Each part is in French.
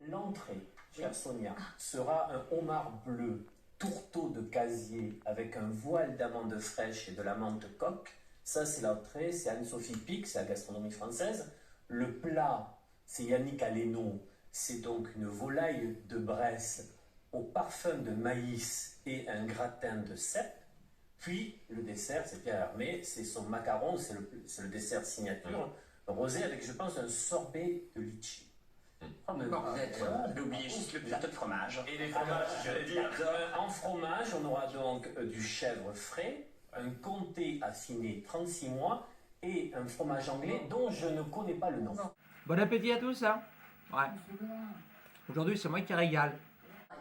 L'entrée, chère Sonia, sera un homard bleu, tourteau de casier avec un voile d'amande fraîche et de la menthe coque. Ça, c'est l'entrée, c'est Anne-Sophie Pic, c'est la gastronomie française. Le plat, c'est Yannick Aleno, c'est donc une volaille de Bresse au parfum de maïs et un gratin de cèpe. Puis, le dessert, c'est Pierre Hermé, c'est son macaron, c'est le dessert signature, rosé avec, je pense, un sorbet de litchi. Vous oubliez juste le plateau de fromage. Et les fromages, j'allais dire. En fromage, on aura donc du chèvre frais, un comté affiné 36 mois et un fromage anglais dont je ne connais pas le nom. Bon appétit à tous, hein. Ouais. Aujourd'hui, c'est moi qui régale.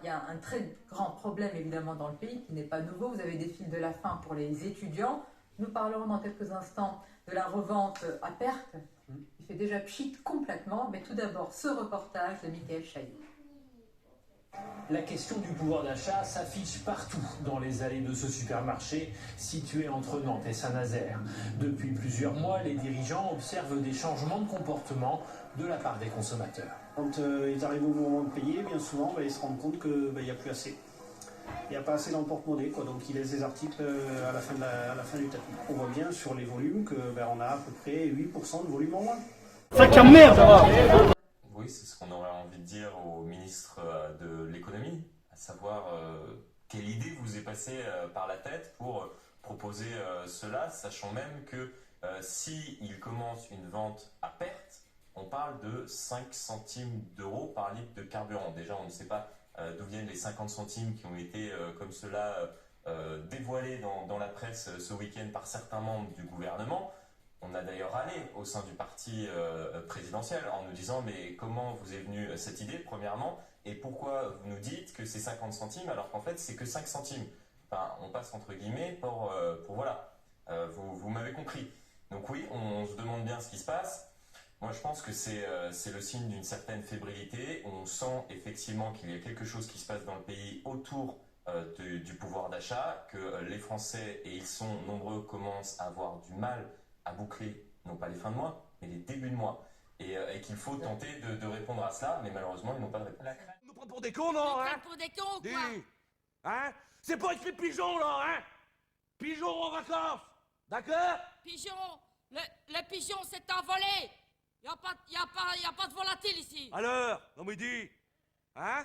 Il y a un très grand problème évidemment dans le pays qui n'est pas nouveau. Vous avez des files de la faim pour les étudiants. Nous parlerons dans quelques instants de la revente à perte. Il fait déjà pchit complètement, mais tout d'abord ce reportage de Michael Chailly. La question du pouvoir d'achat s'affiche partout dans les allées de ce supermarché situé entre Nantes et Saint-Nazaire. Depuis plusieurs mois, les dirigeants observent des changements de comportement de la part des consommateurs. Quand ils arrivent au moment de payer, bien souvent, ils se rendent compte qu'il n'y a plus assez. Il n'y a pas assez dans le porte-monnaie, donc ils laissent des articles à la fin du tapis. On voit bien sur les volumes qu'on a à peu près 8% de volume en moins. Sac à merde, ça va. Oui, c'est ce qu'on aurait envie de dire au ministre de l'économie, à savoir quelle idée vous est passée par la tête pour proposer cela, sachant même que s'il commence une vente à perte, on parle de 5 centimes d'euros par litre de carburant. Déjà, on ne sait pas d'où viennent les 50 centimes qui ont été comme cela dévoilés dans la presse ce week-end par certains membres du gouvernement. On a d'ailleurs râlé au sein du parti présidentiel en nous disant mais comment vous est venue cette idée premièrement et pourquoi vous nous dites que c'est 50 centimes alors qu'en fait c'est que 5 centimes. Enfin, on passe entre guillemets pour voilà. Vous m'avez compris. Donc oui, on se demande bien ce qui se passe. Moi je pense que c'est le signe d'une certaine fébrilité. On sent effectivement qu'il y a quelque chose qui se passe dans le pays autour du pouvoir d'achat, que les Français, et ils sont nombreux, commencent à avoir du mal à boucler, non pas les fins de mois, mais les débuts de mois. Et qu'il faut tenter de répondre à cela, mais malheureusement, ils n'ont pas de réponse. On nous prend pour des cons, non, hein? Pour des cons, quoi. Dis, hein? C'est pas écrit pigeon, là, hein? Pigeon en vacances, d'accord? Pigeon, le pigeon s'est envolé. Y a pas de volatile ici. Alors, non mais dis, hein?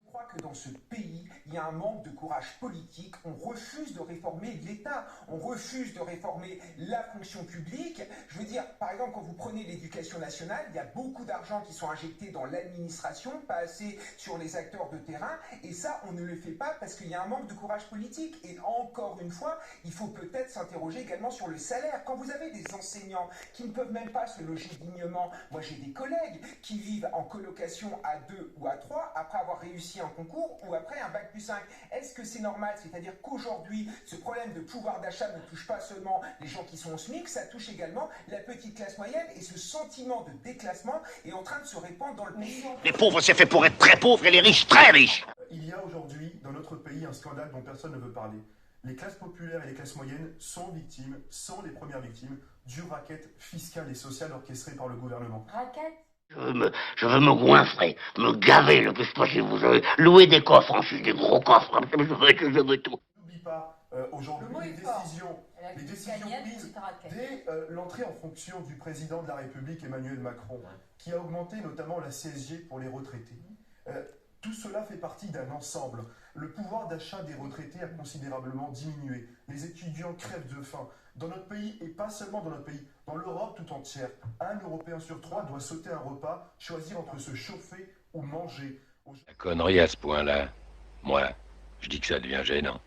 Je crois que dans ce pays, il y a un manque de courage politique. On refuse de réformer l'État, on refuse de réformer la fonction publique. Je veux dire, par exemple, quand vous prenez l'éducation nationale, il y a beaucoup d'argent qui sont injectés dans l'administration, pas assez sur les acteurs de terrain. Et ça, on ne le fait pas parce qu'il y a un manque de courage politique. Et encore une fois, il faut peut-être s'interroger également sur le salaire. Quand vous avez des enseignants qui ne peuvent même pas se loger dignement, moi j'ai des collègues qui vivent en colocation à 2 ou à 3 après avoir réussi un concours ou après un bac plus 5. Est-ce que c'est normal? C'est-à-dire qu'aujourd'hui, ce problème de pouvoir d'achat ne touche pas seulement les gens qui sont au SMIC, ça touche également la petite classe moyenne et ce sentiment de déclassement est en train de se répandre dans le pays. Les pauvres, c'est fait pour être très pauvres et les riches, très riches. Il y a aujourd'hui dans notre pays un scandale dont personne ne veut parler. Les classes populaires et les classes moyennes sont les premières victimes du racket fiscal et social orchestré par le gouvernement. Raquette. Je veux me goinfrer, me gaver le plus possible. Je veux louer des coffres, ensuite des gros coffres. Je veux tout. N'oublie pas aujourd'hui les décisions prises dès l'entrée en fonction du président de la République Emmanuel Macron, qui a augmenté notamment la CSG pour les retraités. Tout cela fait partie d'un ensemble. Le pouvoir d'achat des retraités a considérablement diminué. Les étudiants crèvent de faim. Dans notre pays, et pas seulement dans notre pays, dans l'Europe tout entière, un Européen sur 3 doit sauter un repas, choisir entre se chauffer ou manger. La connerie à ce point-là, moi, je dis que ça devient gênant.